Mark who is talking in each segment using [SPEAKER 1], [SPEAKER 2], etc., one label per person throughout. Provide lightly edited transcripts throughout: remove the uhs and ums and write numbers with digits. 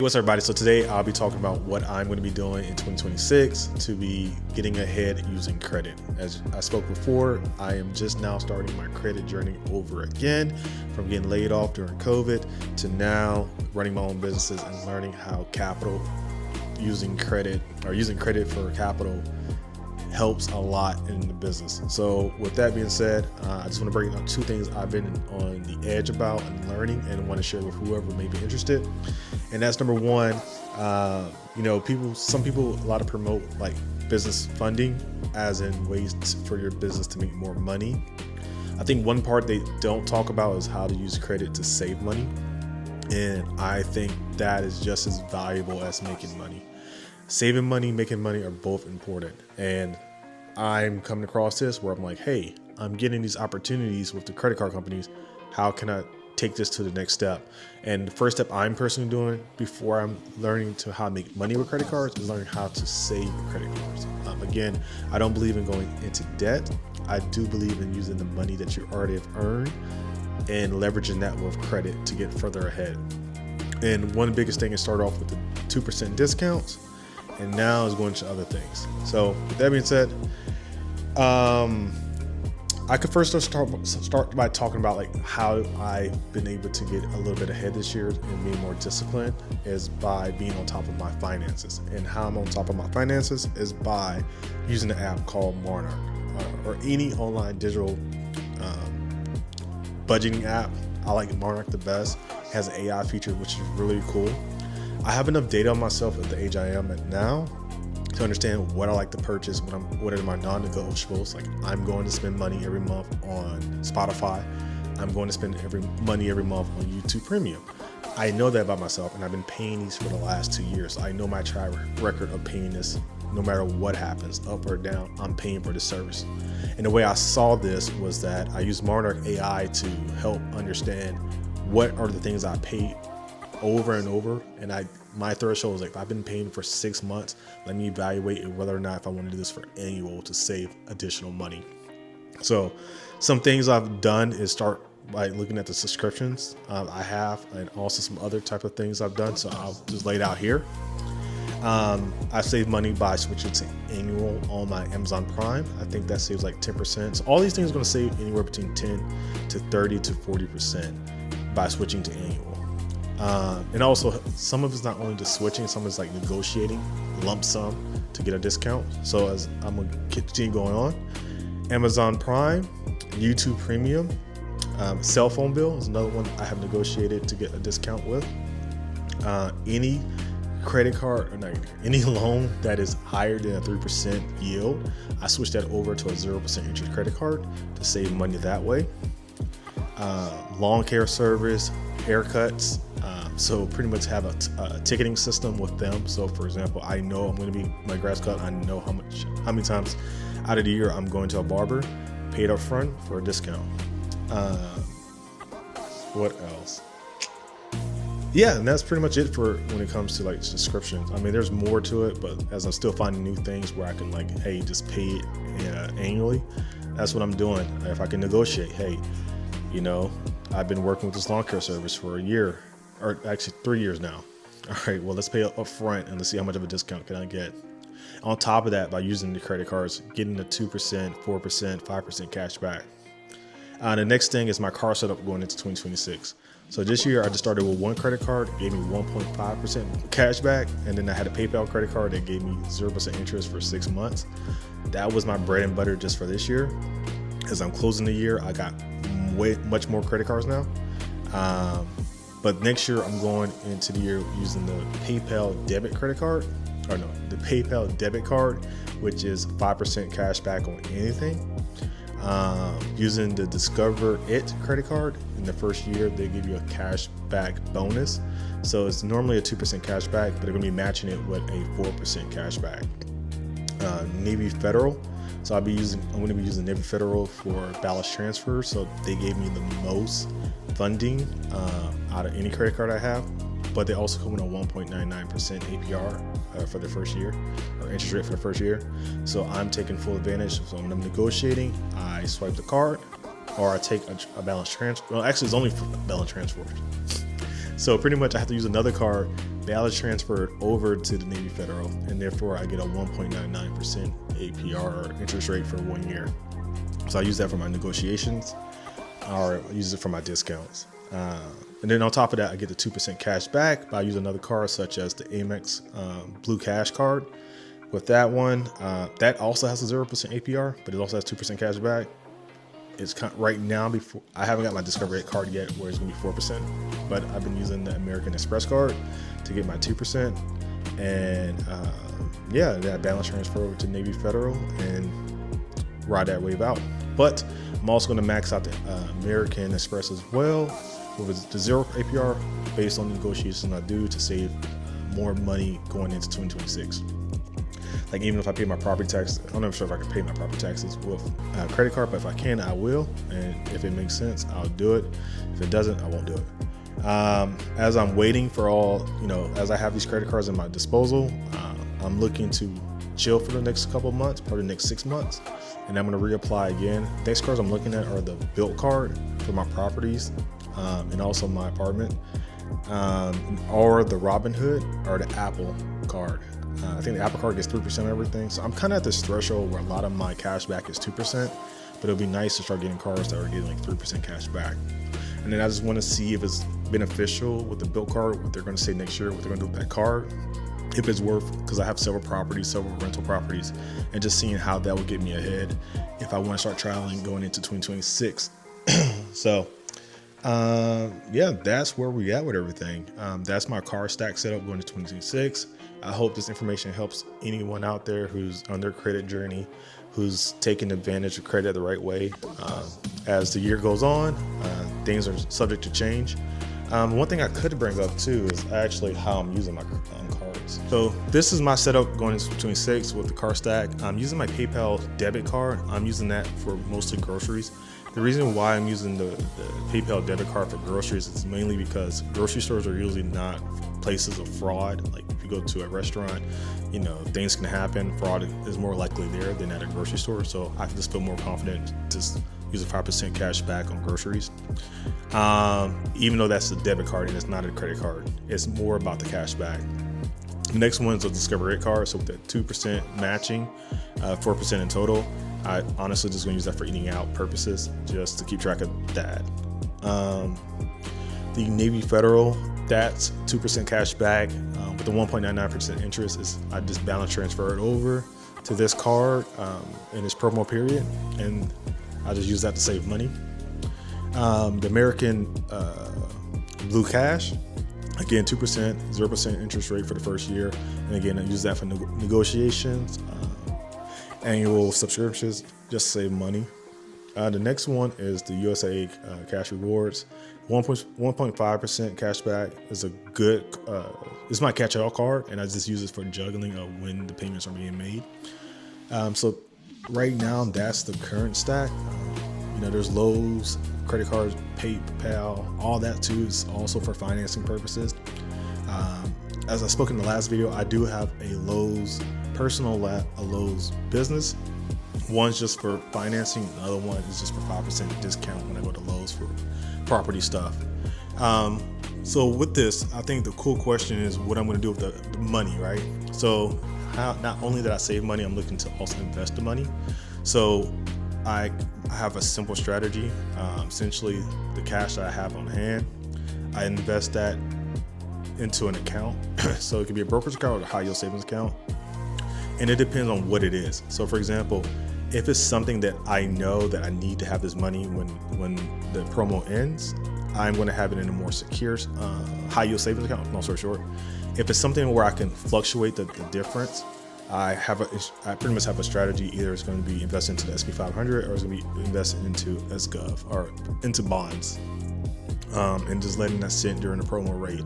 [SPEAKER 1] What's up, everybody? So today I'll be talking about what I'm going to be doing in 2026 to be getting ahead using credit. As I spoke before, I am just now starting my credit journey over again, from getting laid off during COVID to now running my own businesses and learning how using credit for capital helps a lot in the business. So with that being said, I just want to bring up two things I've been on the edge about and learning and want to share with whoever may be interested. And that's number one, some people a lot of promote like business funding as in ways for your business to make more money. I think one part they don't talk about is how to use credit to save money. And I think that is just as valuable as making money. Saving money, making money are both important. And I'm coming across this where I'm like, hey, I'm getting these opportunities with the credit card companies. How can I take this to the next step? And the first step I'm personally doing before I'm learning to how to make money with credit cards is learning how to save credit cards. Again, I don't believe in going into debt. I do believe in using the money that you already have earned and leveraging that with credit to get further ahead. And one biggest thing is start off with the 2% discounts, and now is going to other things. So with that being said, I could first start by talking about like how I've been able to get a little bit ahead this year and being more disciplined is by being on top of my finances. And how I'm on top of my finances is by using an app called Monarch or any online digital budgeting app. I like Monarch the best. It has an AI feature, which is really cool. I have enough data on myself at the age I am at now to understand what I like to purchase, what are my non-negotiables. Like I'm going to spend money every month on Spotify. I'm going to spend money every month on YouTube Premium. I know that about myself, and I've been paying these for the last 2 years. I know my track record of paying this. No matter what happens, up or down, I'm paying for the service. And the way I saw this was that I used Monarch AI to help understand what are the things I paid over and over, and my threshold was like, if I've been paying for 6 months, let me evaluate whether or not if I want to do this for annual to save additional money. So some things I've done is start by looking at the subscriptions I have, and also some other type of things I've done. So I'll just lay it out here. I save money by switching to annual on my Amazon Prime. I think that saves like 10%. So all these things are going to save anywhere between 10 to 30 to 40% by switching to annual. And also some of it's not only just switching, some is like negotiating lump sum to get a discount. So as I'm gonna continue going on, Amazon Prime, YouTube Premium, cell phone bill is another one I have negotiated to get a discount with. Any credit card or not, any loan that is higher than a 3% yield, I switch that over to a 0% interest credit card to save money that way. Lawn care service, haircuts. So pretty much have a ticketing system with them. So for example, I know I'm going to be my grass cut. I know how many times out of the year I'm going to a barber, paid up front for a discount. What else? Yeah, and that's pretty much it for when it comes to like subscriptions. I mean, there's more to it, but as I'm still finding new things where I can like, hey, just pay it annually. That's what I'm doing. If I can negotiate, hey, I've been working with this lawn care service for a year, or actually 3 years now. All right, well, let's pay up front and let's see how much of a discount can I get. On top of that, by using the credit cards, getting the 2%, 4%, 5% cash back. The next thing is my car setup going into 2026. So this year I just started with one credit card, gave me 1.5% cash back, and then I had a PayPal credit card that gave me 0% interest for 6 months. That was my bread and butter just for this year. As I'm closing the year, I got much more credit cards now. But next year I'm going into the year using the PayPal debit card, which is 5% cash back on anything. Using the Discover It credit card, in the first year they give you a cash back bonus. So it's normally a 2% cash back, but they're going to be matching it with a 4% cash back. Navy Federal. So I'm going to be using Navy Federal for balance transfer. So they gave me the most funding out of any credit card I have, but they also come in a 1.99% APR for the first year, or interest rate for the first year. So I'm taking full advantage. So when I'm negotiating, I swipe the card, or I take a balance transfer. Well, actually, it's only for balance transfers. So pretty much I have to use another card balance transferred over to the Navy Federal, and therefore I get a 1.99% APR or interest rate for 1 year. So I use that for my negotiations, or I use it for my discounts. And then on top of that, I get the 2% cash back by using another card such as the Amex Blue Cash card. With that one, that also has a 0% APR, but it also has 2% cash back. It's right now, before I haven't got my Discover It card yet where it's gonna be 4%, but I've been using the American Express card to get my 2%. And yeah, that balance transfer over to Navy Federal and ride that wave out. But I'm also gonna max out the American Express as well with the 0 APR based on the negotiations I do to save more money going into 2026. Like even if I pay my property tax, I'm not sure if I can pay my property taxes with a credit card, but if I can, I will. And if it makes sense, I'll do it. If it doesn't, I won't do it. As I'm waiting for all, as I have these credit cards in my disposal, I'm looking to chill for the next couple of months, probably the next 6 months. And I'm going to reapply again. Next cards I'm looking at are the Built card for my properties and also my apartment, or the Robinhood or the Apple card. I think the Apple card gets 3% of everything. So I'm kind of at this threshold where a lot of my cash back is 2%, but it'll be nice to start getting cards that are getting like 3% cash back. And then I just want to see if it's beneficial with the Built card, what they're going to say next year, what they're going to do with that card, if it's worth, because I have several rental properties, and just seeing how that will get me ahead if I want to start traveling going into 2026. So yeah, that's where we at with everything. That's my car stack setup going to 2026. I hope this information helps anyone out there who's on their credit journey, who's taking advantage of credit the right way. As the year goes on, things are subject to change. One thing I could bring up too is actually how I'm using my cards. So this is my setup going into 2026 with the car stack. I'm using my PayPal debit card. I'm using that for mostly groceries. The reason why I'm using the PayPal debit card for groceries is mainly because grocery stores are usually not places of fraud. Like if you go to a restaurant, things can happen. Fraud is more likely there than at a grocery store. So I just feel more confident to use a 5% cash back on groceries. Even though that's a debit card and it's not a credit card, it's more about the cash back. The next one is a Discover It card. So with that 2% matching, 4% in total, I honestly just gonna use that for eating out purposes, just to keep track of that. The Navy Federal, that's 2% cash back with the 1.99% interest. I just balance transfer it over to this card in this promo period, and I just use that to save money. The American Blue Cash, again 2%, 0% interest rate for the first year, and again I use that for negotiations. Annual subscriptions, just to save money. The next one is the USA Cash Rewards. 1.5% cash back is a good, it's my catch-all card, and I just use it for juggling of when the payments are being made. So right now, that's the current stack. There's Lowe's, credit cards, PayPal, all that too is also for financing purposes. As I spoke in the last video, I do have a Lowe's personal, a Lowe's business. One's just for financing, the other one is just for 5% discount when I go to Lowe's for property stuff. So with this, I think the cool question is what I'm going to do with the money, right? So not only that I save money, I'm looking to also invest the money. So I have a simple strategy. Essentially, the cash that I have on hand, I invest that into an account. So it could be a brokerage account or a high yield savings account. And it depends on what it is. So for example, if it's something that I know that I need to have this money when the promo ends, I'm going to have it in a more secure high yield savings account, long story short. If it's something where I can fluctuate the difference, I pretty much have a strategy. Either it's going to be invested into the SP 500 or it's going to be invested into SGov or into bonds, and just letting that sit during the promo rate.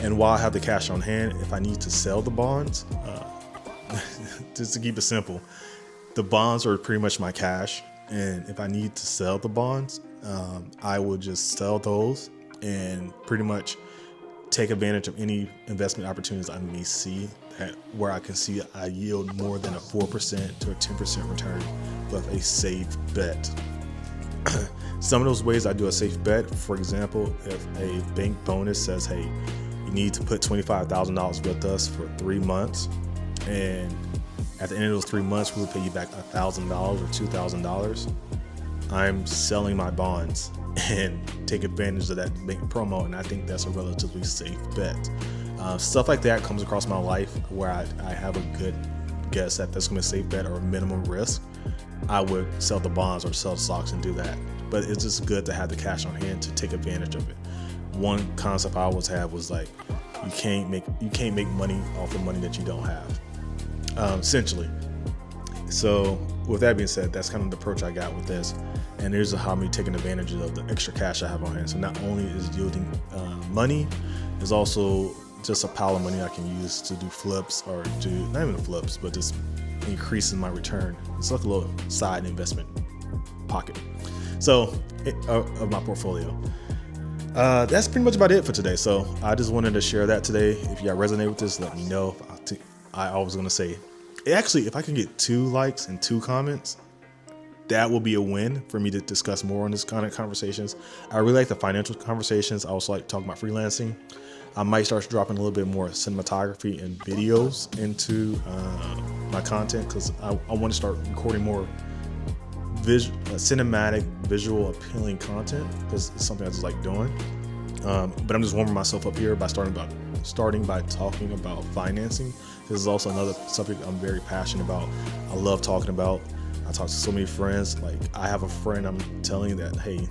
[SPEAKER 1] And while I have the cash on hand, if I need to sell the bonds, just to keep it simple, the bonds are pretty much my cash. And if I need to sell the bonds, I will just sell those and pretty much take advantage of any investment opportunities I may see where I can see I yield more than a 4% to a 10% return with a safe bet. Some of those ways I do a safe bet, for example, if a bank bonus says, hey, you need to put $25,000 with us for 3 months. And at the end of those 3 months, we'll pay you back $1,000 or $2,000. I'm selling my bonds and take advantage of that big promo. And I think that's a relatively safe bet. Stuff like that comes across my life where I have a good guess that that's going to be a safe bet or a minimum risk. I would sell the bonds or sell the stocks and do that. But it's just good to have the cash on hand to take advantage of it. One concept I always had was like, you can't make money off of money that you don't have, essentially. So with that being said, that's kind of the approach I got with this. And here's how I'm taking advantage of the extra cash I have on hand. So not only is yielding money, it's also just a pile of money I can use to do flips or do, not even flips, but just increasing my return. It's like a little side investment pocket. So of my portfolio. That's pretty much about it for today. So I just wanted to share that today. If y'all resonate with this, let me know. I was going to say, actually, if I can get 2 likes and 2 comments, that will be a win for me to discuss more on this kind of conversations. I really like the financial conversations. I also like talking about freelancing. I might start dropping a little bit more cinematography and videos into my content because I want to start recording more cinematic, visual appealing content because it's something I just like doing. But I'm just warming myself up here by starting by talking about financing. This is also another subject I'm very passionate about. I love talking about. I talk to so many friends. Like I have a friend I'm telling that, hey,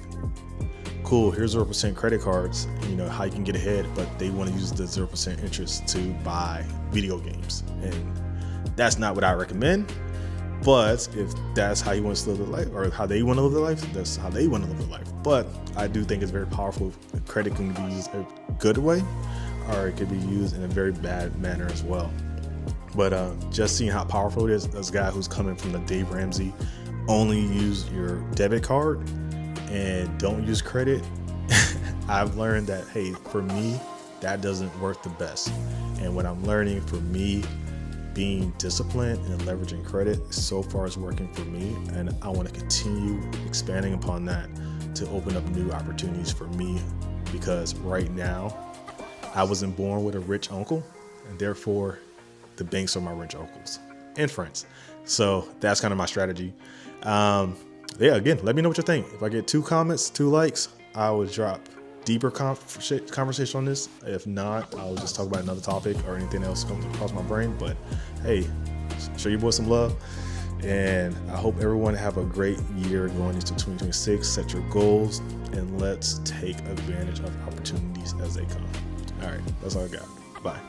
[SPEAKER 1] cool, here's 0% credit cards, you know, how you can get ahead, but they want to use the 0% interest to buy video games. And that's not what I recommend. But if that's how he wants to live their life or how they want to live their life, that's how they want to live their life. But I do think it's very powerful. Credit can be used a good way or it could be used in a very bad manner as well. But just seeing how powerful it is, as a guy who's coming from the Dave Ramsey, only use your debit card and don't use credit, I've learned that, hey, for me, that doesn't work the best. And what I'm learning for me, being disciplined and leveraging credit so far is working for me. And I want to continue expanding upon that to open up new opportunities for me, because right now I wasn't born with a rich uncle, and therefore the banks are my rich uncles and friends. So that's kind of my strategy. Yeah, again, let me know what you think. If I get 2 comments, 2 likes, I will drop deeper conversation on this. If not, I'll just talk about another topic or anything else comes across my brain. But hey, show your boy some love. And I hope everyone have a great year going into 2026. Set your goals and let's take advantage of opportunities as they come. All right, that's all I got. Bye.